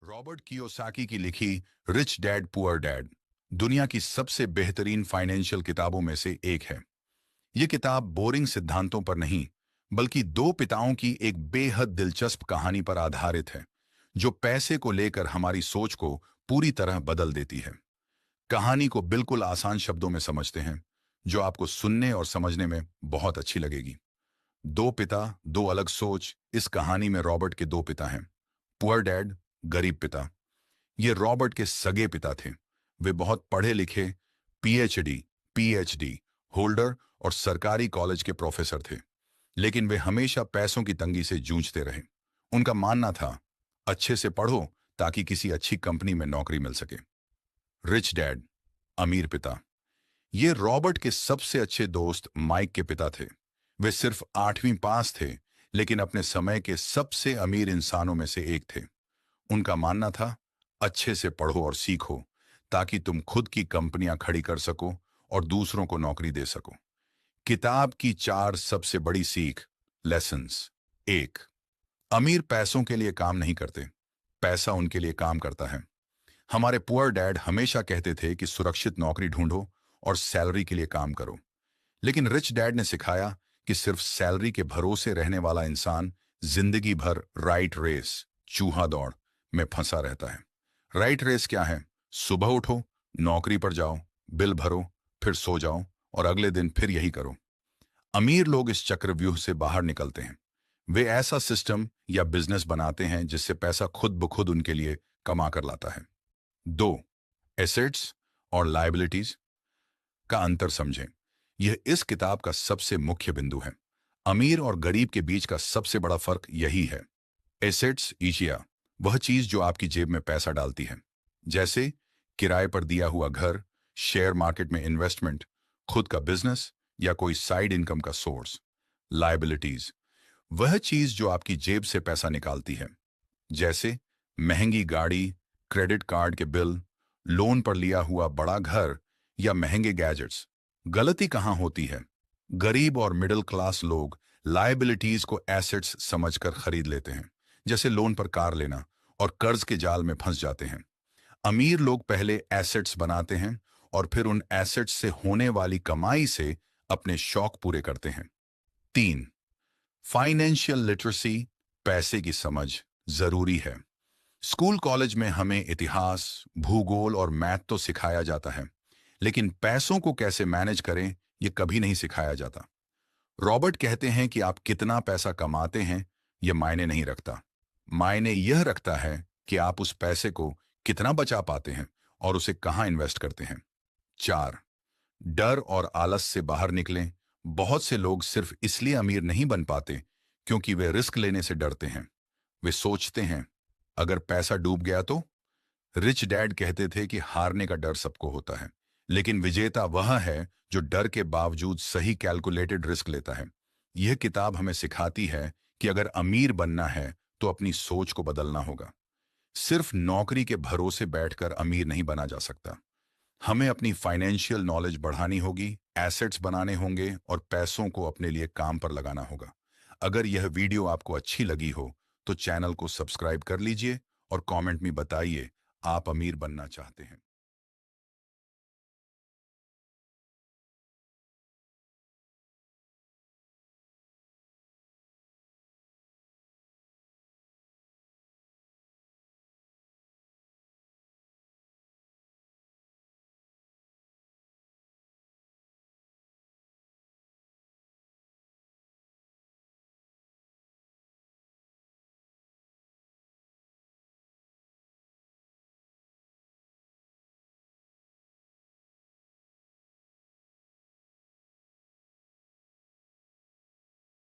Robert Kiyosaki की लिखी rich dad poor dad दुनिया की सबसे बेहतरीन फाइनेंशियल किताबों में से एक है। ये किताब बोरिंग सिद्धांतों पर नहीं, बल्कि दो पिताओं की एक बेहद दिलचस्प कहानी पर आधारित है, जो पैसे को लेकर हमारी सोच को पूरी तरह बदल देती है। कहानी को बिल्कुल आसान शब्दों में समझते हैं, जो आपको सुनने और समझने में बहुत अच्छी लगेगी। दो पिता, दो अलग सोच। इस कहानी में रॉबर्ट के दो पिता हैं। पुअर डैड, गरीब पिता। ये रॉबर्ट के सगे पिता थे। वे बहुत पढ़े लिखे, पीएचडी पीएचडी होल्डर और सरकारी कॉलेज के प्रोफेसर थे, लेकिन वे हमेशा पैसों की तंगी से जूझते रहे। उनका मानना था, अच्छे से पढ़ो ताकि किसी अच्छी कंपनी में नौकरी मिल सके। रिच डैड, अमीर पिता। ये रॉबर्ट के सबसे अच्छे दोस्त माइक के पिता थे। वे सिर्फ 8वीं पास थे, लेकिन अपने समय के सबसे अमीर इंसानों में से एक थे। उनका मानना था, अच्छे से पढ़ो और सीखो ताकि तुम खुद की कंपनियां खड़ी कर सको और दूसरों को नौकरी दे सको। किताब की 4 सबसे बड़ी सीख, लेसन्स। 1, अमीर पैसों के लिए काम नहीं करते, पैसा उनके लिए काम करता है। हमारे पुअर डैड हमेशा कहते थे कि सुरक्षित नौकरी ढूंढो और सैलरी के लिए काम करो, लेकिन रिच डैड ने सिखाया कि सिर्फ सैलरी के भरोसे रहने वाला इंसान जिंदगी भर राइट रेस, चूहा दौड़ में फंसा रहता है। राइट रेस क्या है? सुबह उठो, नौकरी पर जाओ, बिल भरो, फिर सो जाओ और अगले दिन फिर यही करो। अमीर लोग इस चक्रव्यूह से बाहर निकलते हैं। वे ऐसा सिस्टम या बिजनेस बनाते हैं जिससे पैसा खुद ब खुद उनके लिए कमा कर लाता है। 2, एसेट्स और लायबिलिटीज का अंतर समझें। यह इस किताब का सबसे मुख्य बिंदु है। अमीर और गरीब के बीच का सबसे बड़ा फर्क यही है। एसेट्स, इशिया, वह चीज जो आपकी जेब में पैसा डालती है, जैसे किराए पर दिया हुआ घर, शेयर मार्केट में इन्वेस्टमेंट, खुद का बिजनेस या कोई साइड इनकम का सोर्स। लायबिलिटीज, वह चीज जो आपकी जेब से पैसा निकालती है, जैसे महंगी गाड़ी, क्रेडिट कार्ड के बिल, लोन पर लिया हुआ बड़ा घर या महंगे गैजेट्स। गलती कहां होती है? गरीब और मिडिल क्लास लोग लायबिलिटीज को एसेट्स समझकर खरीद लेते हैं, जैसे लोन पर कार लेना, और कर्ज के जाल में फंस जाते हैं। अमीर लोग पहले एसेट्स बनाते हैं और फिर उन एसेट्स से होने वाली कमाई से अपने शौक पूरे करते हैं। 3, फाइनेंशियल लिटरेसी, पैसे की समझ जरूरी है। स्कूल कॉलेज में हमें इतिहास, भूगोल और मैथ तो सिखाया जाता है, लेकिन पैसों को कैसे मैनेज करें, यह कभी नहीं सिखाया जाता। रॉबर्ट कहते हैं कि आप कितना पैसा कमाते हैं यह मायने नहीं रखता। मायने यह रखता है कि आप उस पैसे को कितना बचा पाते हैं और उसे कहां इन्वेस्ट करते हैं। 4, डर और आलस से बाहर निकलें। बहुत से लोग सिर्फ इसलिए अमीर नहीं बन पाते क्योंकि वे रिस्क लेने से डरते हैं। वे सोचते हैं, अगर पैसा डूब गया तो? रिच डैड कहते थे कि हारने का डर सबको होता है, लेकिन विजेता वह है जो डर के बावजूद सही कैलकुलेटेड रिस्क लेता है। यह किताब हमें सिखाती है कि अगर अमीर बनना है तो अपनी सोच को बदलना होगा। सिर्फ नौकरी के भरोसे बैठकर अमीर नहीं बना जा सकता। हमें अपनी फाइनेंशियल नॉलेज बढ़ानी होगी, एसेट्स बनाने होंगे और पैसों को अपने लिए काम पर लगाना होगा। अगर यह वीडियो आपको अच्छी लगी हो तो चैनल को सब्सक्राइब कर लीजिए और कमेंट में बताइए आप अमीर बनना चाहते हैं।